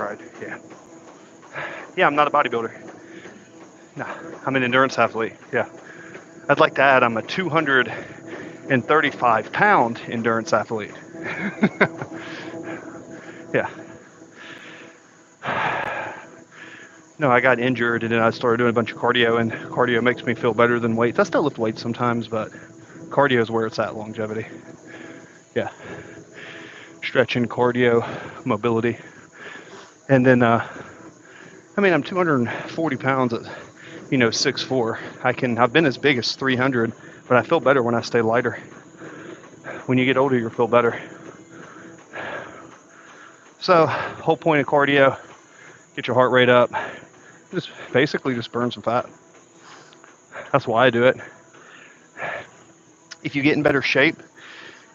ride. Yeah. Yeah, I'm not a bodybuilder. No, I'm an endurance athlete. Yeah. I'd like to add I'm a 235-pound endurance athlete. Yeah. No, I got injured and then I started doing a bunch of cardio, and cardio makes me feel better than weights. I still lift weights sometimes, but cardio is where it's at, longevity. Yeah. Stretching, cardio, mobility. And then, I'm 240 pounds at, 6'4". I've been as big as 300, but I feel better when I stay lighter. When you get older, you feel better. So, whole point of cardio, get your heart rate up. Just basically just burn some fat. That's why I do it. If you get in better shape,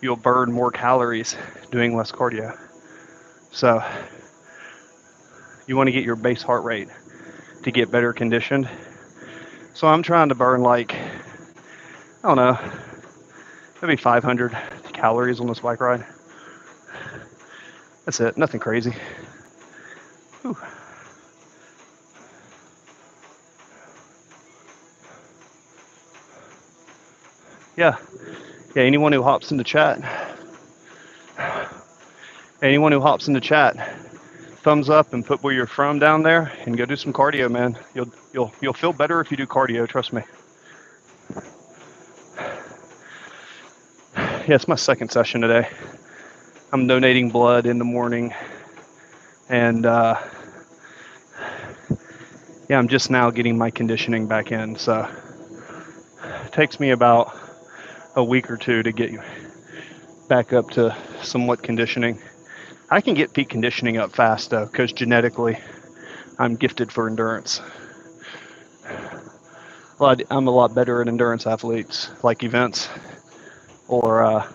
you'll burn more calories doing less cardio. So you want to get your base heart rate to get better conditioned. So I'm trying to burn maybe 500 calories on this bike ride. That's it, nothing crazy. Whew. Yeah, anyone who hops into chat, thumbs up and put where you're from down there and go do some cardio, man. You'll feel better if you do cardio, trust me. Yeah, it's my second session today. I'm donating blood in the morning, and I'm just now getting my conditioning back in, so it takes me about a week or two to get back up to somewhat conditioning. I can get peak conditioning up fast though, because genetically I'm gifted for endurance. I'm a lot better at endurance athletes like events or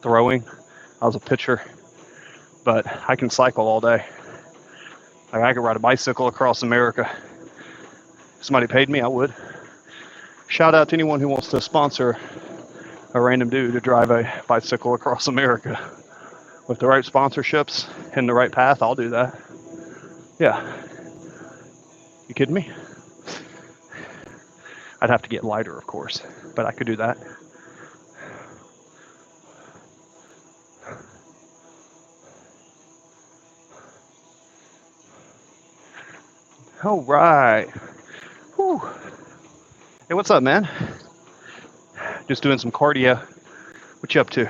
throwing. I was a pitcher, but I can cycle all day. Like I could ride a bicycle across America. If somebody paid me, I would. Shout out to anyone who wants to sponsor a random dude to drive a bicycle across America. With the right sponsorships and the right path, I'll do that. Yeah. You kidding me? I'd have to get lighter, of course, but I could do that. All right. Whew. Hey, what's up, man? Just doing some cardio. What you up to?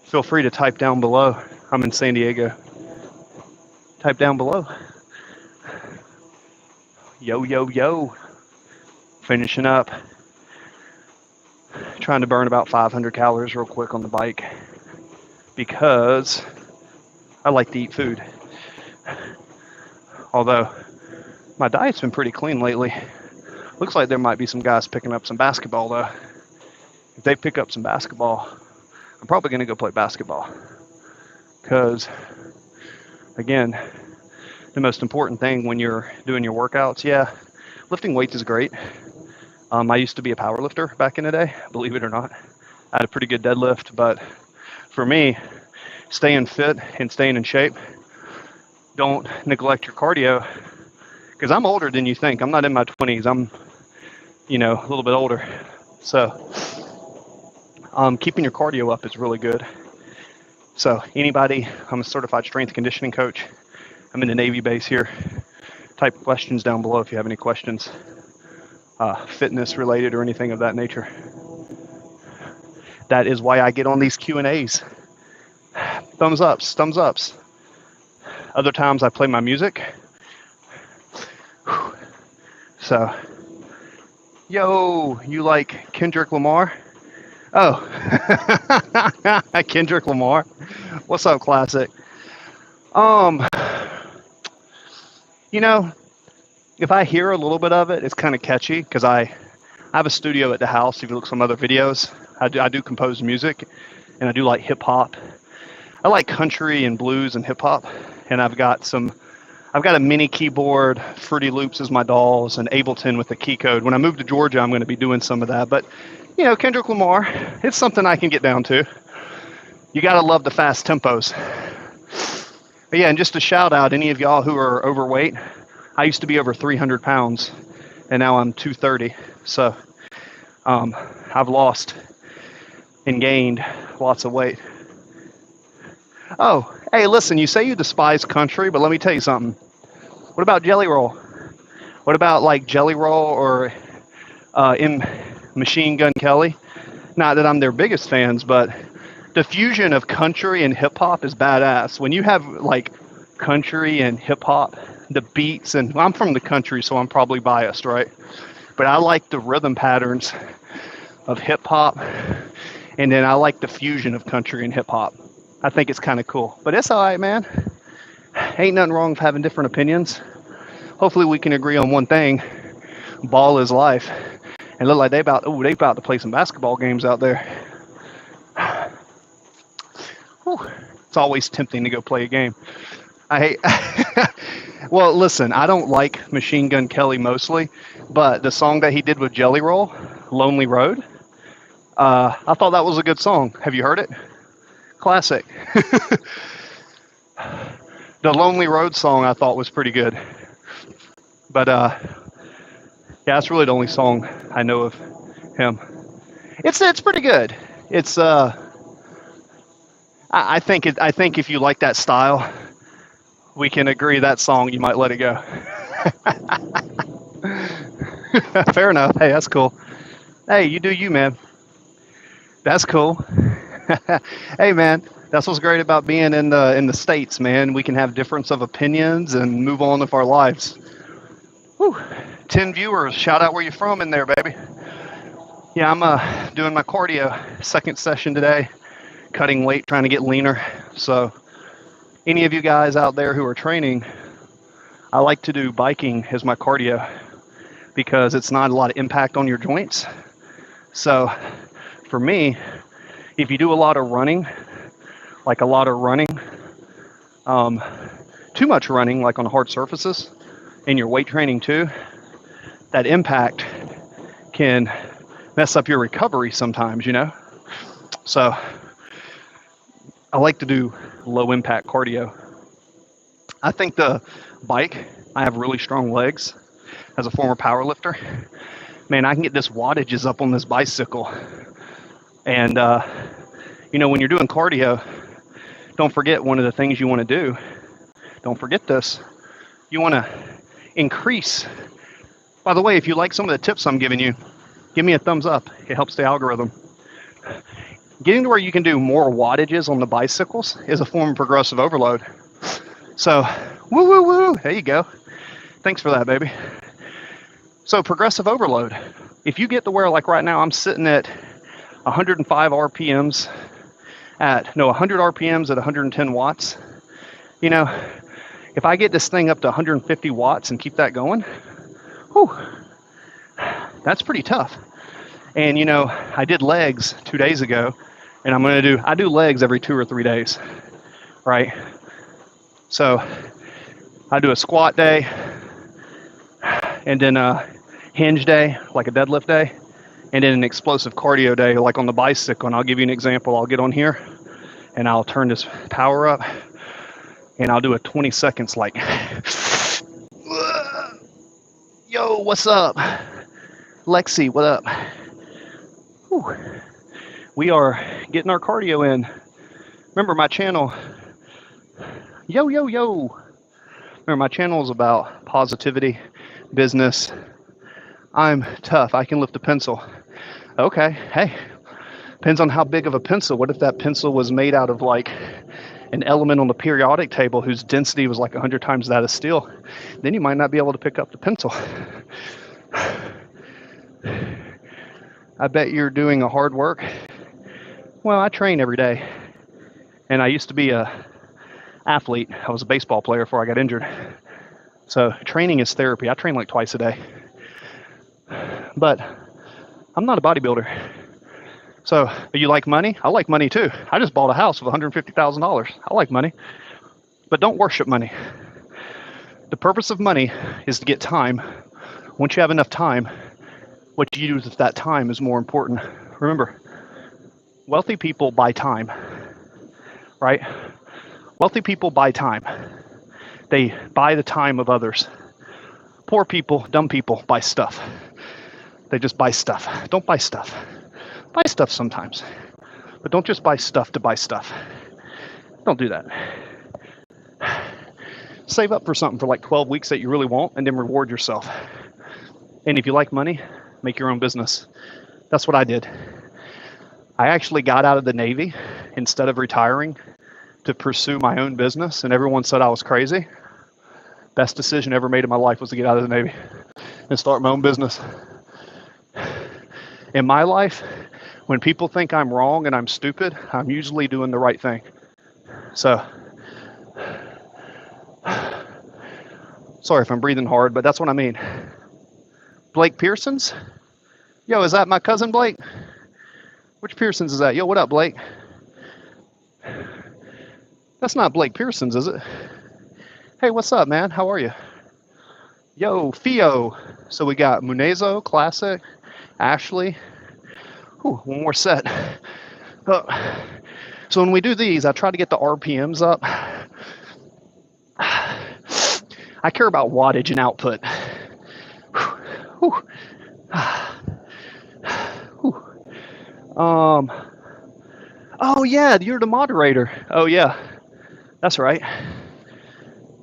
Feel free to type down below. I'm in San Diego. Type down below. Yo, yo, yo. Finishing up. Trying to burn about 500 calories real quick on the bike because I like to eat food. Although my diet's been pretty clean lately. Looks like there might be some guys picking up some basketball though. If they pick up some basketball, I'm probably going to go play basketball. Because, again, the most important thing when you're doing your workouts, lifting weights is great. I used to be a power lifter back in the day, believe it or not. I had a pretty good deadlift, but for me, staying fit and staying in shape, don't neglect your cardio. Because I'm older than you think. I'm not in my 20s. I'm, a little bit older. So, keeping your cardio up is really good. So anybody, I'm a certified strength conditioning coach. I'm in the Navy base here. Type questions down below if you have any questions, fitness related or anything of that nature. That is why I get on these Q&As. Thumbs ups, thumbs ups. Other times I play my music. So, yo, you like Kendrick Lamar? Oh, Kendrick Lamar. What's up, Classic? If I hear a little bit of it, it's kind of catchy because I have a studio at the house. If you look at some other videos, I do compose music, and I do like hip hop. I like country and blues and hip hop, and I've got a mini keyboard. Fruity Loops is my dolls, and Ableton with the key code. When I move to Georgia, I'm going to be doing some of that. But Kendrick Lamar, it's something I can get down to. You got to love the fast tempos. But yeah, and just a shout out, any of y'all who are overweight, I used to be over 300 pounds, and now I'm 230. So um, I've lost and gained lots of weight. Oh, hey, listen, you say you despise country, but let me tell you something. What about Jelly Roll? What about like Jelly Roll or in Machine Gun Kelly? Not that I'm their biggest fans, but the fusion of country and hip hop is badass. When you have like country and hip hop, the beats, and well, I'm from the country, so I'm probably biased, right? But I like the rhythm patterns of hip hop, and then I like the fusion of country and hip hop. I think it's kind of cool, but it's all right, man. Ain't nothing wrong with having different opinions. Hopefully, we can agree on one thing: ball is life. And look like they about to play some basketball games out there. Whew. It's always tempting to go play a game. I hate. Well, listen, I don't like Machine Gun Kelly mostly, but the song that he did with Jelly Roll, "Lonely Road," I thought that was a good song. Have you heard it? Classic. The Lonely Road song I thought was pretty good. But yeah, that's really the only song I know of him. It's pretty good. It's I think I think if you like that style, we can agree that song you might let it go. Fair enough. Hey, that's cool. Hey, you do you, man. That's cool. Hey, man, that's what's great about being in the States, man. We can have difference of opinions and move on with our lives. Whew. 10 viewers. Shout out where you're from in there, baby. Yeah, I'm doing my cardio second session today, cutting weight, trying to get leaner. So any of you guys out there who are training, I like to do biking as my cardio because it's not a lot of impact on your joints. So for me, if you do a lot of running, like a lot of running, too much running, like on hard surfaces, and your weight training too, that impact can mess up your recovery sometimes, you know? So I like to do low impact cardio. I think the bike, I have really strong legs as a former power lifter. Man, I can get this wattages up on this bicycle. And, you know, when you're doing cardio, don't forget one of the things you want to do. Don't forget this. You want to increase. By the way, if you like some of the tips I'm giving you, give me a thumbs up. It helps the algorithm. Getting to where you can do more wattages on the bicycles is a form of progressive overload. So, woo, woo, woo. There you go. Thanks for that, baby. So, progressive overload. If you get to where, like right now, I'm sitting at 105 RPMs 100 RPMs at 110 watts. You know, if I get this thing up to 150 watts and keep that going, whew, that's pretty tough. And, you know, I did legs 2 days ago, and I do legs every 2 or 3 days, right? So I do a squat day and then a hinge day, like a deadlift day, and then an explosive cardio day, like on the bicycle. And I'll give you an example. I'll get on here and I'll turn this power up and I'll do a 20 seconds like, yo, what's up? Lexi, what up? Whew. We are getting our cardio in. Remember my channel, yo. Remember my channel is about positivity, business. I'm tough. I can lift a pencil. Okay, hey, depends on how big of a pencil. What if that pencil was made out of like an element on the periodic table whose density was like 100 times that of steel? Then you might not be able to pick up the pencil. I bet you're doing a hard work. Well, I train every day. And I used to be a athlete. I was a baseball player before I got injured. So training is therapy. I train like twice a day. But I'm not a bodybuilder. So you like money? I like money too. I just bought a house with $150,000. I like money. But don't worship money. The purpose of money is to get time. Once you have enough time, what you do with that time is more important. Remember, wealthy people buy time, right? Wealthy people buy time. They buy the time of others. Poor people, dumb people, buy stuff. They just buy stuff. Don't buy stuff. Buy stuff sometimes, but don't just buy stuff to buy stuff. Don't do that. Save up for something for like 12 weeks that you really want, and then reward yourself. And if you like money, make your own business. That's what I did. I actually got out of the Navy instead of retiring to pursue my own business, and everyone said I was crazy. Best decision ever made in my life was to get out of the Navy and start my own business. In my life, when people think I'm wrong and I'm stupid, I'm usually doing the right thing. So, sorry if I'm breathing hard, but that's what I mean. Blake Pearsons? Yo, is that my cousin Blake? Which Pearsons is that? Yo, what up, Blake? That's not Blake Pearsons, is it? Hey, what's up, man? How are you? Yo, Theo. So we got Munezo, Classic, Ashley. Whew, one more set. So when we do these, I try to get the RPMs up. I care about wattage and output. Whew. Whew. Oh yeah, you're the moderator. Oh yeah, that's right.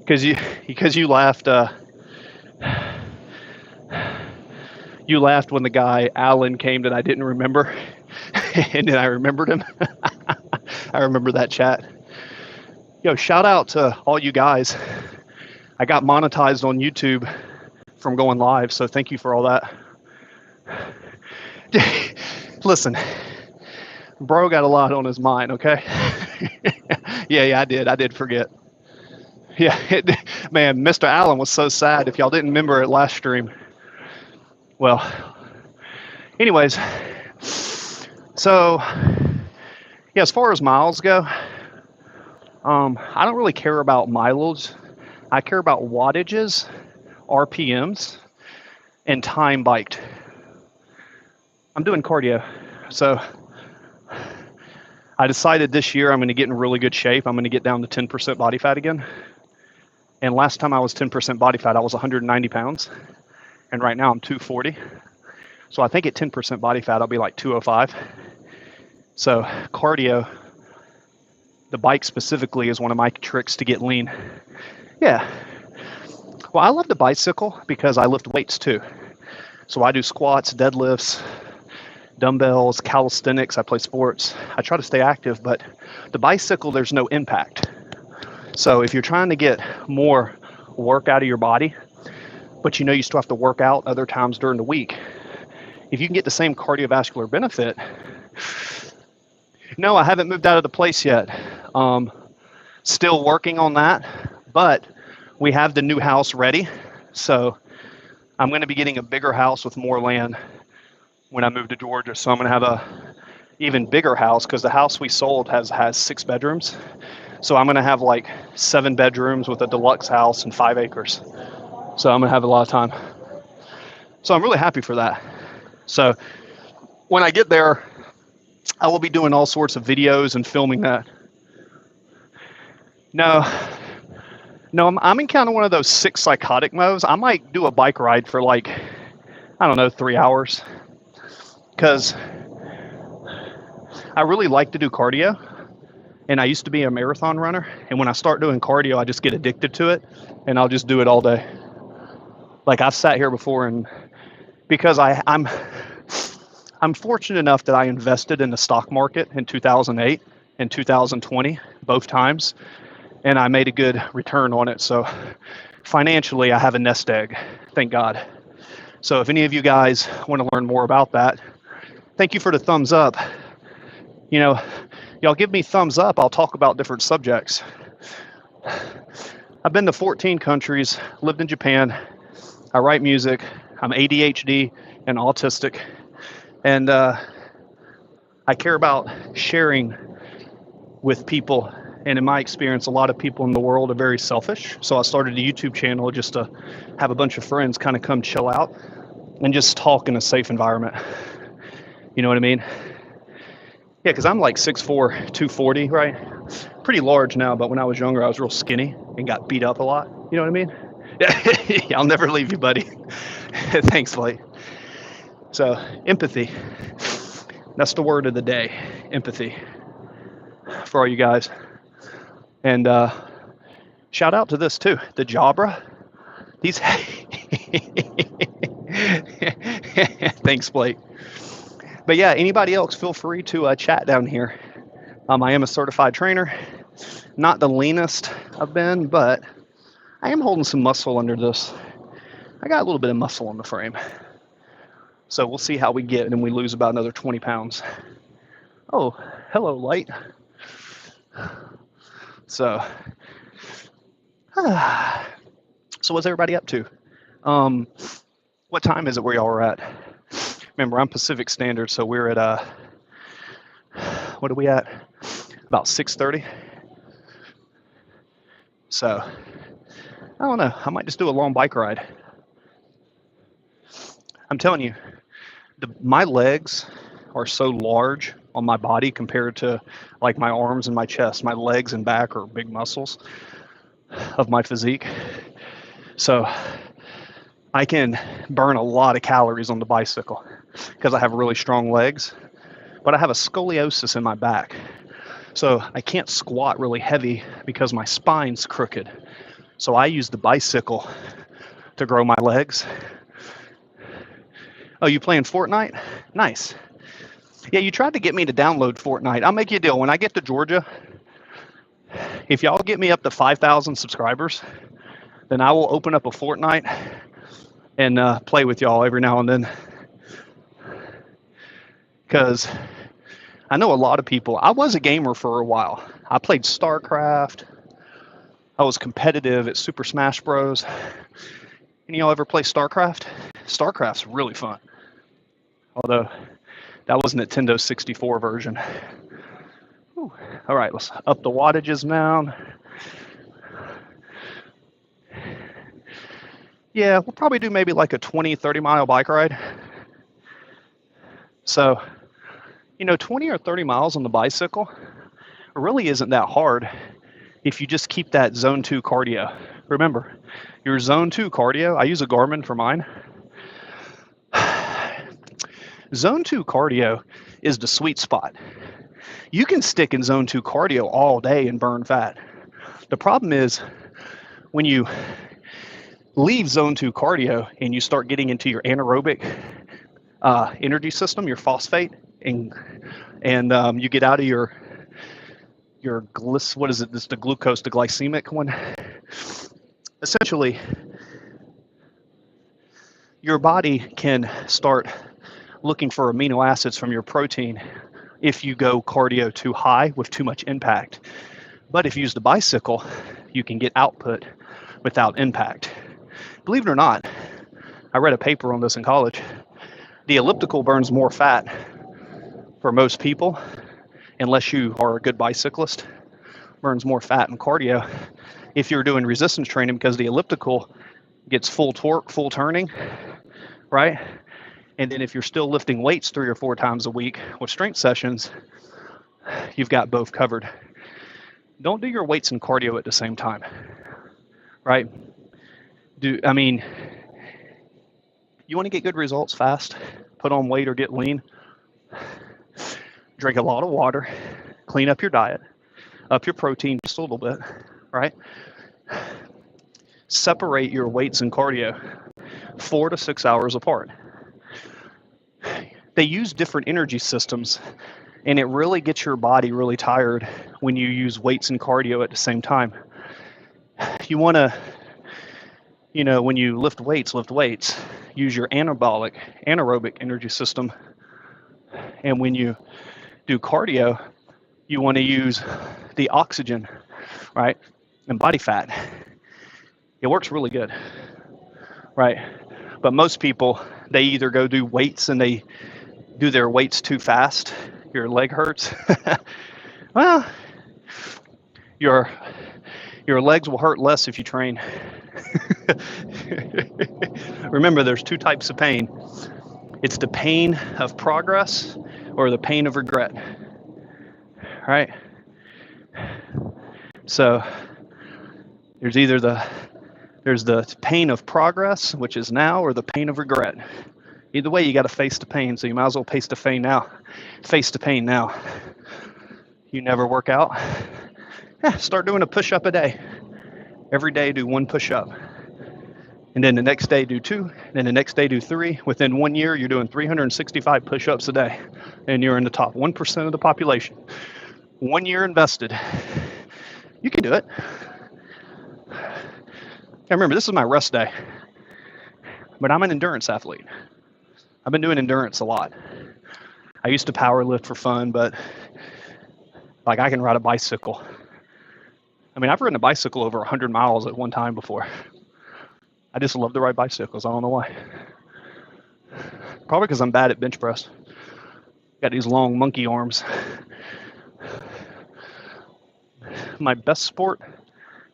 Because you laughed. You laughed when the guy Alan came that I didn't remember, and then I remembered him. I remember that chat. Yo, shout out to all you guys. I got monetized on YouTube from going live, so thank you for all that. Listen, bro got a lot on his mind, okay? Yeah, I did forget. Yeah, man, Mr. Allen was so sad if y'all didn't remember it last stream. Well, anyways, so yeah, as far as miles go, I don't really care about mileage. I care about wattages, RPMs, and time biked. I'm doing cardio, so I decided this year I'm going to get in really good shape. I'm going to get down to 10% body fat again. And last time I was 10% body fat, I was 190 pounds. And right now I'm 240. So I think at 10% body fat, I'll be like 205. So cardio, the bike specifically, is one of my tricks to get lean. Yeah. Well, I love the bicycle because I lift weights too. So I do squats, deadlifts, dumbbells, calisthenics. I play sports. I try to stay active, but the bicycle, there's no impact. So if you're trying to get more work out of your body, but you know you still have to work out other times during the week, if you can get the same cardiovascular benefit. No, I haven't moved out of the place yet. Still working on that, but we have the new house ready. So I'm going to be getting a bigger house with more land when I move to Georgia. So I'm going to have a even bigger house because the house we sold has 6 bedrooms. So I'm going to have like 7 bedrooms with a deluxe house and 5 acres. So I'm going to have a lot of time. So I'm really happy for that. So when I get there, I will be doing all sorts of videos and filming that. No, I'm in kind of one of those 6 psychotic modes. I might do a bike ride for like, I don't know, 3 hours. Because I really like to do cardio. And I used to be a marathon runner. And when I start doing cardio, I just get addicted to it. And I'll just do it all day. Like I've sat here before, and because I'm fortunate enough that I invested in the stock market in 2008 and 2020, both times. And I made a good return on it. So financially, I have a nest egg, thank God. So if any of you guys want to learn more about that, thank you for the thumbs up. You know, y'all give me thumbs up, I'll talk about different subjects. I've been to 14 countries, lived in Japan. I write music. I'm ADHD and autistic. And I care about sharing with people. And in my experience, a lot of people in the world are very selfish. So I started a YouTube channel just to have a bunch of friends kind of come chill out and just talk in a safe environment. You know what I mean? Yeah, because I'm like 6'4", 240, right? Pretty large now, but when I was younger, I was real skinny and got beat up a lot. You know what I mean? Yeah, I'll never leave you, buddy. Thanks, Blake. So, empathy. That's the word of the day, empathy, for all you guys. And shout out to this too, the Jabra. These. Thanks, Blake. But yeah, anybody else, feel free to chat down here. I am a certified trainer. Not the leanest I've been, but I am holding some muscle under this. I got a little bit of muscle on the frame. So we'll see how we get, and we lose about another 20 pounds. Oh, hello, light. So, so what's everybody up to? What time is it where y'all are at? Remember, I'm Pacific Standard, so we're at, what are we at? About 6:30. So, I don't know. I might just do a long bike ride. I'm telling you, my legs are so large on my body compared to like my arms and my chest. My legs and back are big muscles of my physique. So I can burn a lot of calories on the bicycle because I have really strong legs, but I have a scoliosis in my back. So I can't squat really heavy because my spine's crooked. So I use the bicycle to grow my legs. Oh, you playing Fortnite? Nice. Yeah, you tried to get me to download Fortnite. I'll make you a deal. When I get to Georgia, if y'all get me up to 5,000 subscribers, then I will open up a Fortnite and play with y'all every now and then. Because I know a lot of people. I was a gamer for a while. I played StarCraft. I was competitive at Super Smash Bros. Any of y'all ever play StarCraft? StarCraft's really fun. Although that was Nintendo 64 version. Whew. All right, let's up the wattages now. Yeah, we'll probably do maybe like a 20, 30 mile bike ride. So, 20 or 30 miles on the bicycle really isn't that hard if you just keep that zone 2 cardio. Remember, your zone 2 cardio, I use a Garmin for mine. Zone 2 cardio is the sweet spot. You can stick in zone 2 cardio all day and burn fat. The problem is when you leave zone 2 cardio and you start getting into your anaerobic energy system, your phosphate, and you get out of your what is it? This the glucose, the glycemic one. Essentially, your body can start looking for amino acids from your protein if you go cardio too high with too much impact. But if you use the bicycle, you can get output without impact. Believe it or not, I read a paper on this in college. The elliptical burns more fat for most people, unless you are a good bicyclist, burns more fat in cardio if you're doing resistance training, because the elliptical gets full torque, full turning, right? And then if you're still lifting weights 3 or 4 times a week with strength sessions, you've got both covered. Don't do your weights and cardio at the same time, right? You want to get good results fast, put on weight or get lean, drink a lot of water, clean up your diet, up your protein just a little bit, right? Separate your weights and cardio 4 to 6 hours apart. They use different energy systems, and it really gets your body really tired when you use weights and cardio at the same time. You want to, when you lift weights, use your anaerobic energy system. And when you do cardio, you want to use the oxygen, right? And body fat. It works really good, right? But most people, they either go do weights and they do their weights too fast. Your leg hurts. Well, your legs will hurt less if you train. Remember, there's 2 types of pain. It's the pain of progress or the pain of regret. right? So there's either the pain of progress, which is now, or the pain of regret. Either way, you got to face the pain. So you might as well face the pain now. Face the pain now. You never work out? Start doing a push-up a day. Every day, do one push-up. And then the next day, do 2. And then the next day, do 3. Within 1 year, you're doing 365 push-ups a day. And you're in the top 1% of the population. 1 year invested. You can do it. I remember, this is my rest day. But I'm an endurance athlete. I've been doing endurance a lot. I used to power lift for fun, but like I can ride a bicycle. I mean, I've ridden a bicycle over 100 miles at one time before. I just love to ride bicycles. I don't know why. Probably because I'm bad at bench press. Got these long monkey arms. My best sport,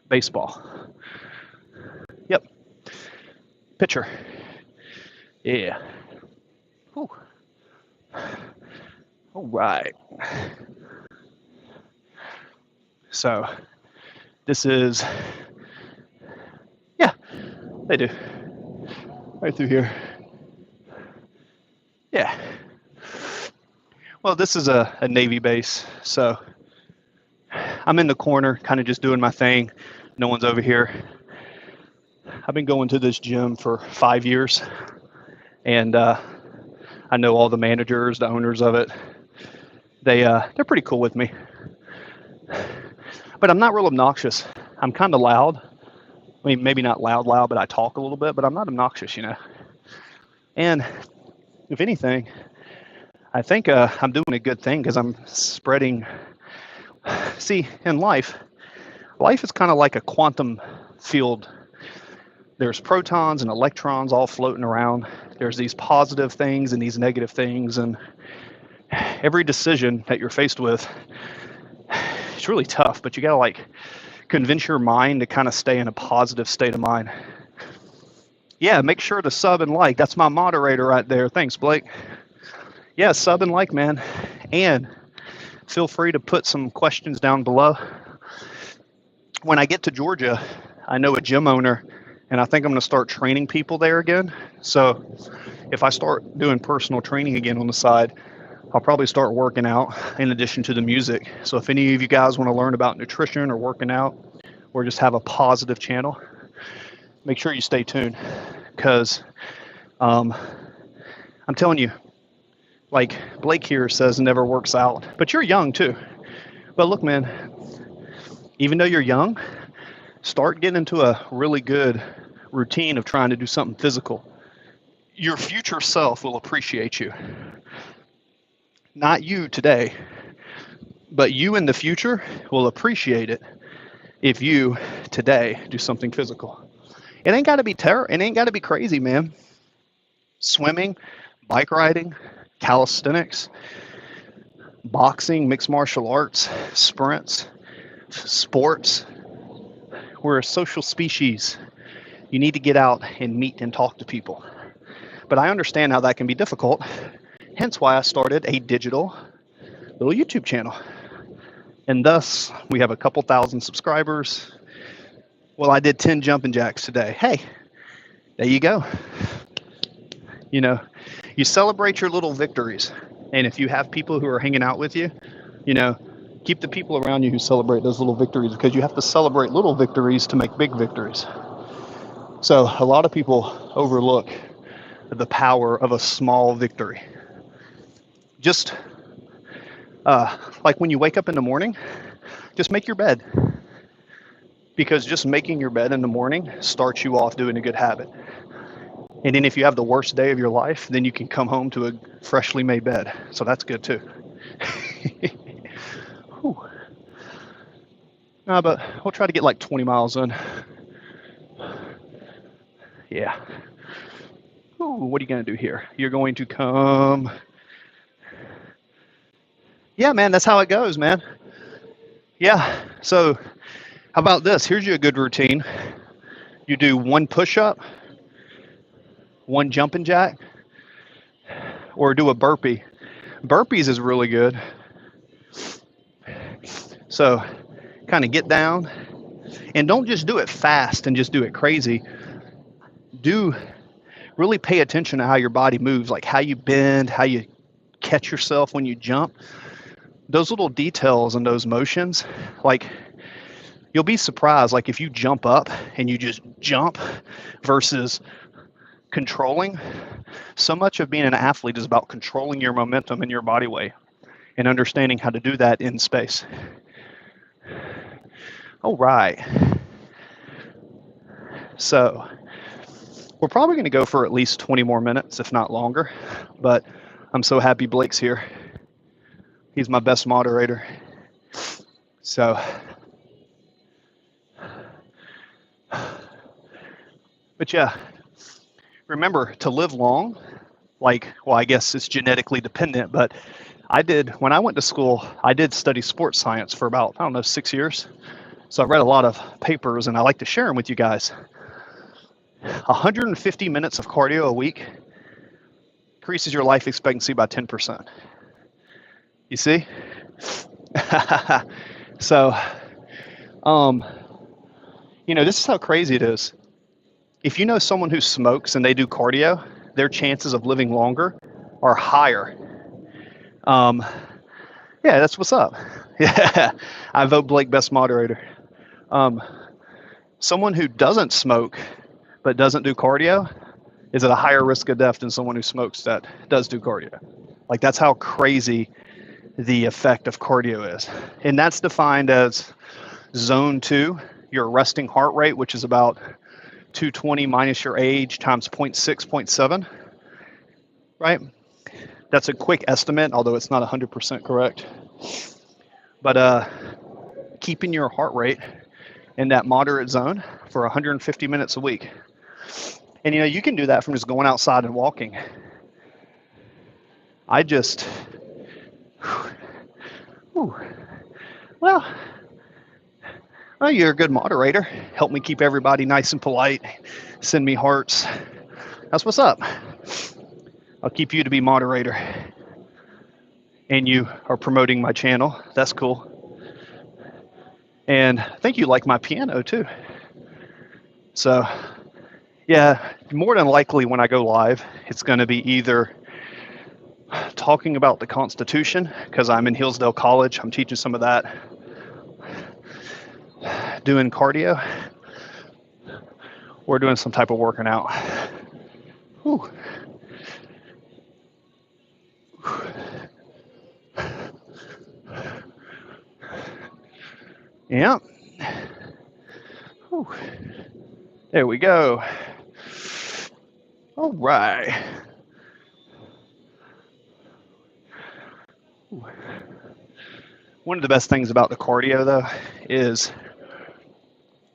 baseball. Yep. Pitcher. Yeah. Whew. All right. So this is, yeah, they do. Right through here. Yeah. Well, this is a Navy base, so I'm in the corner, kind of just doing my thing. No one's over here. I've been going to this gym for 5 years, and I know all the managers, the owners of it. They're pretty cool with me, but I'm not real obnoxious. I'm kind of loud. I mean, maybe not loud, but I talk a little bit, but I'm not obnoxious, you know. And if anything, I think I'm doing a good thing because I'm spreading. See, in life is kind of like a quantum field. There's protons and electrons all floating around. There's these positive things and these negative things, and every decision that you're faced with, it's really tough, but you gotta like convince your mind to kind of stay in a positive state of mind. Yeah, make sure to sub and like. That's my moderator right there. Thanks, Blake. Yeah, sub and like, man. And feel free to put some questions down below. When I get to Georgia, I know a gym owner, and I think I'm going to start training people there again. So if I start doing personal training again on the side, I'll probably start working out in addition to the music. So if any of you guys want to learn about nutrition or working out or just have a positive channel, make sure you stay tuned, because I'm telling you, like Blake here says, never works out. But you're young too. But look, man, even though you're young, start getting into a really good routine of trying to do something physical. Your future self will appreciate you. Not you today, but you in the future will appreciate it if you today do something physical. It ain't got to be it ain't got to be crazy, man. Swimming, bike riding, calisthenics, boxing, mixed martial arts, sprints, sports. We're a social species. You need to get out and meet and talk to people. But I understand how that can be difficult. Hence why I started a digital little YouTube channel. And thus, we have a couple thousand subscribers. Well, I did 10 jumping jacks today. Hey, there you go. You know, you celebrate your little victories. And if you have people who are hanging out with you, you know, keep the people around you who celebrate those little victories, because you have to celebrate little victories to make big victories. So a lot of people overlook the power of a small victory. Just like when you wake up in the morning, just make your bed. Because just making your bed in the morning starts you off doing a good habit. And then if you have the worst day of your life, then you can come home to a freshly made bed. So that's good too. But we'll try to get like 20 miles in. Yeah. Ooh, what are you going to do here? You're going to come. Yeah, man, that's how it goes, man. Yeah. So how about this? Here's you a good routine. You do 1 push-up, 1 jumping jack, or do a burpee. Burpees is really good. So kind of get down, and don't just do it fast and just do it crazy. Do really pay attention to how your body moves, like how you bend, how you catch yourself when you jump. Those little details and those motions, like you'll be surprised, like if you jump up and you just jump versus controlling. So much of being an athlete is about controlling your momentum and your body weight and understanding how to do that in space. All right. So we're probably going to go for at least 20 more minutes, if not longer. But I'm so happy Blake's here. He's my best moderator. So, but yeah, remember to live long. Like, well, I guess it's genetically dependent, but when I went to school, I did study sports science for about, 6 years. So I read a lot of papers, and I like to share them with you guys. 150 minutes of cardio a week increases your life expectancy by 10%. You see? So, this is how crazy it is. If you know someone who smokes and they do cardio, their chances of living longer are higher. Yeah, that's what's up. Yeah, I vote Blake best moderator. Someone who doesn't smoke but doesn't do cardio is at a higher risk of death than someone who smokes that does do cardio. Like, that's how crazy the effect of cardio is. And that's defined as zone 2, your resting heart rate, which is about 220 minus your age times 0.6, 0.7, right? That's a quick estimate, although it's not 100% correct. But keeping your heart rate in that moderate zone for 150 minutes a week. And you can do that from just going outside and walking. Well, you're a good moderator. Help me keep everybody nice and polite. Send me hearts. That's what's up. I'll keep you to be moderator. And you are promoting my channel. That's cool. And I think you like my piano too. So, yeah, more than likely when I go live, it's going to be either talking about the Constitution, because I'm in Hillsdale College. I'm teaching some of that. Doing cardio. Or doing some type of working out. Whew. Yeah. Whew. There we go. All right. One of the best things about the cardio, though, is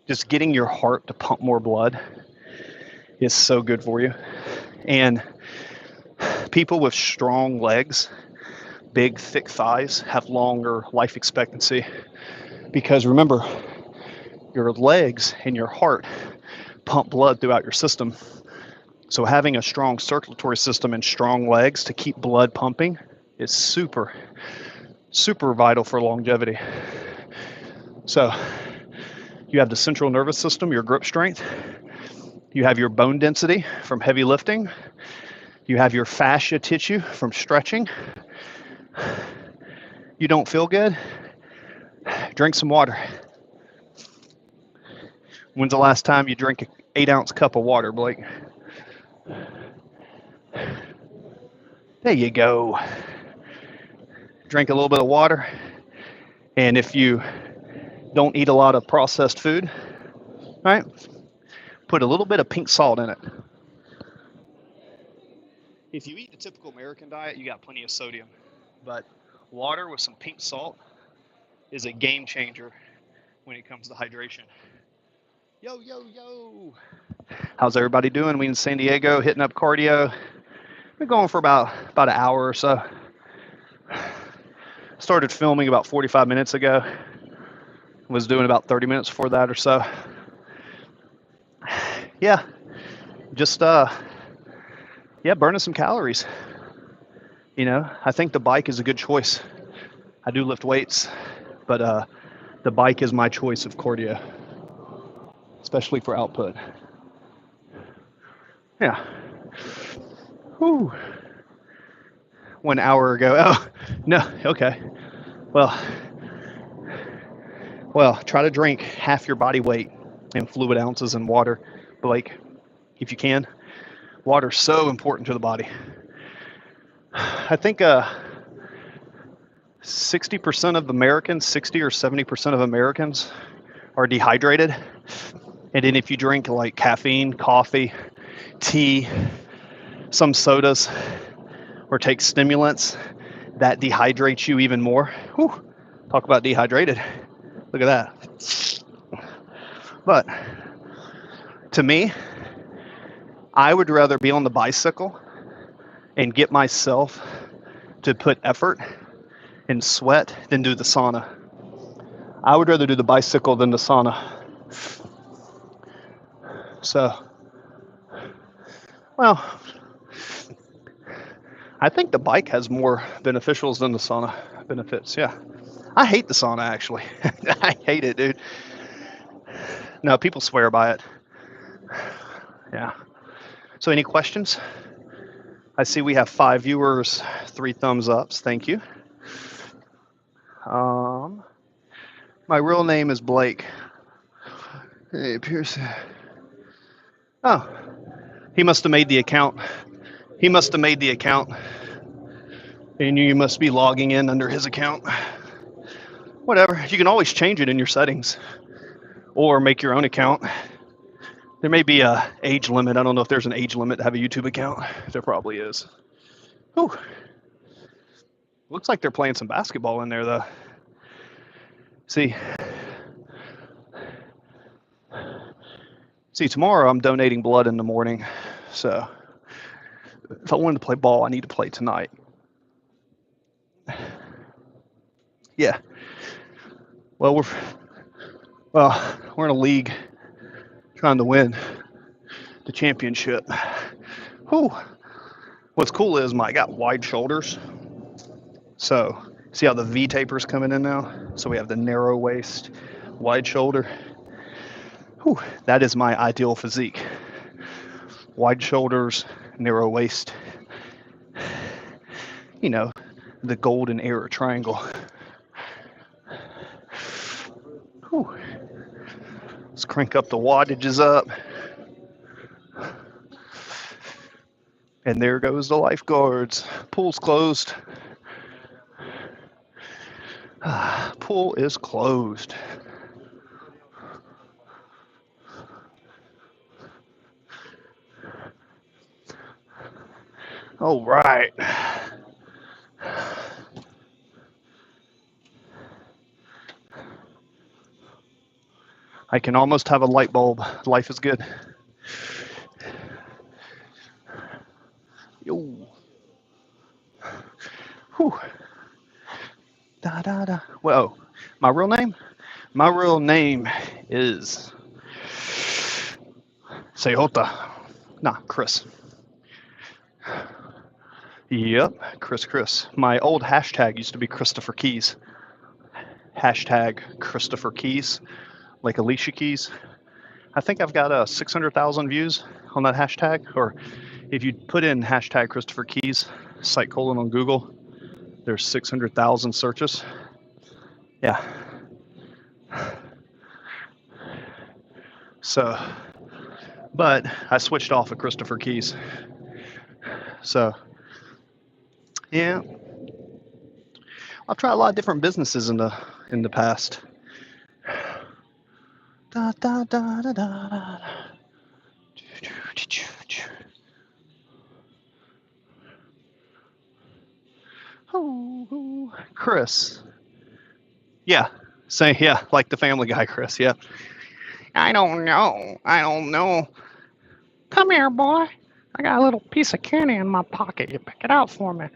just getting your heart to pump more blood is so good for you. And people with strong legs, big, thick thighs, have longer life expectancy. Because remember, your legs and your heart pump blood throughout your system. So having a strong circulatory system and strong legs to keep blood pumping is super, super vital for longevity. So you have the central nervous system, your grip strength. You have your bone density from heavy lifting. You have your fascia tissue from stretching. You don't feel good? Drink some water. When's the last time you drank an 8-ounce cup of water, Blake? There you go. Drink a little bit of water. And if you don't eat a lot of processed food, right, put a little bit of pink salt in it. If you eat the typical American diet, you got plenty of sodium. But water with some pink salt is a game changer when it comes to hydration. Yo, yo, yo. How's everybody doing? We in San Diego hitting up cardio. Been going for about an hour or so. Started filming about 45 minutes ago. Was doing about 30 minutes before that or so. Yeah, just burning some calories. I think the bike is a good choice. I do lift weights, but the bike is my choice of cardio, especially for output. Yeah. Whew. 1 hour ago. Oh, no. Okay. Well, try to drink half your body weight in fluid ounces in water, Blake, if you can. Water's so important to the body. I think 60% of Americans, 60 or 70% of Americans are dehydrated. And then if you drink like caffeine, coffee, tea, some sodas, or take stimulants, that dehydrates you even more. Whew. Talk about dehydrated. Look at that. But to me, I would rather be on the bicycle and get myself to put effort and sweat than do the sauna. I would rather do the bicycle than the sauna. So, well, I think the bike has more beneficials than the sauna benefits. Yeah. I hate the sauna, actually. I hate it, dude. No, people swear by it. Yeah. So any questions? I see we have 5 viewers, 3 thumbs ups. Thank you. My real name is Blake. Hey, Pierce. Oh, he must have made the account. He must have made the account. And you must be logging in under his account. Whatever. You can always change it in your settings or make your own account. There may be a age limit. I don't know if there's an age limit to have a YouTube account. There probably is. Whew. Looks like they're playing some basketball in there, though. See, tomorrow I'm donating blood in the morning. So if I wanted to play ball, I need to play tonight. Yeah. Well, we're in a league trying to win the championship. Whew. What's cool is I got wide shoulders. So see how the V taper's coming in now? So we have the narrow waist, wide shoulder. Whew. That is my ideal physique. Wide shoulders, narrow waist. You know, the golden era triangle. Whew. Let's crank up the wattages up. And there goes the lifeguards. Pool's closed. Pool is closed. All right. I can almost have a light bulb. Life is good. Yo. Whew. Da da da. Whoa. My real name? My real name is Sejota. Nah, Chris. Yep, Chris. My old hashtag used to be Christopher Keys. Hashtag Christopher Keys, like Alicia Keys. I think I've got 600,000 views on that hashtag. Or if you put in hashtag Christopher Keys, / on Google, there's 600,000 searches. Yeah. So, but I switched off of Christopher Keys. So, yeah. I've tried a lot of different businesses in the past. Da, da, da, da, da. Oh, Chris. Yeah. Say yeah, like the Family Guy, Chris. Yeah. I don't know. Come here, boy. I got a little piece of candy in my pocket. You pick it out for me.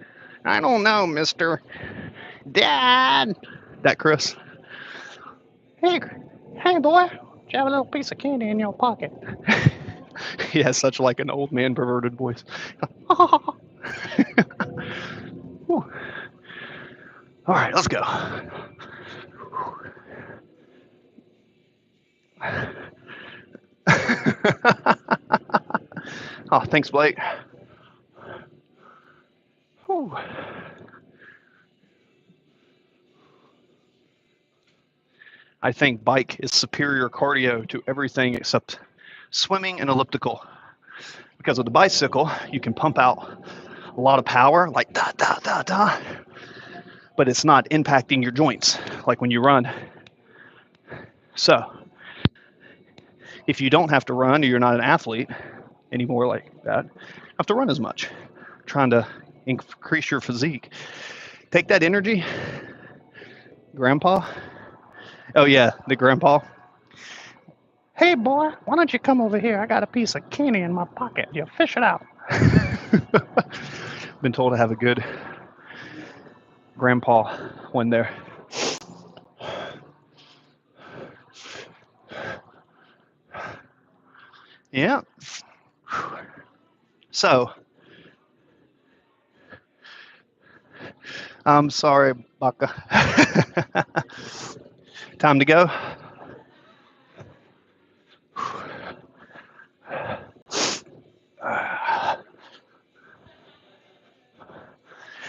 I don't know, mister. Dad. That Chris. Hey, boy. Do you have a little piece of candy in your pocket? He has such like an old man perverted voice. All right, let's go. Oh, thanks, Blake. Whew. I think bike is superior cardio to everything except swimming and elliptical. Because with the bicycle, you can pump out a lot of power, like da, da, da, da, but it's not impacting your joints like when you run. So if you don't have to run or you're not an athlete anymore like that, you have to run as much, trying to increase your physique. Take that energy, grandpa. Oh yeah, the grandpa. Hey boy, why don't you come over here? I got a piece of candy in my pocket. You fish it out. Been told to have a good grandpa when they're. Yeah. So, I'm sorry, Baka. Time to go.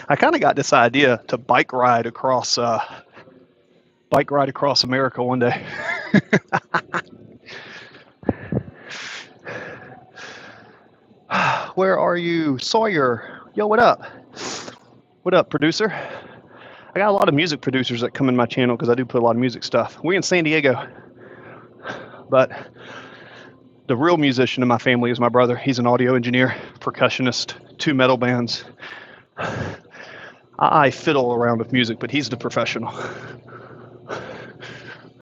I kind of got this idea to bike ride across America one day. Where are you, Sawyer? Yo, what up? What up, producer? I got a lot of music producers that come in my channel because I do put a lot of music stuff. We're in San Diego, but the real musician in my family is my brother. He's an audio engineer, percussionist, 2 metal bands. I fiddle around with music, but he's the professional.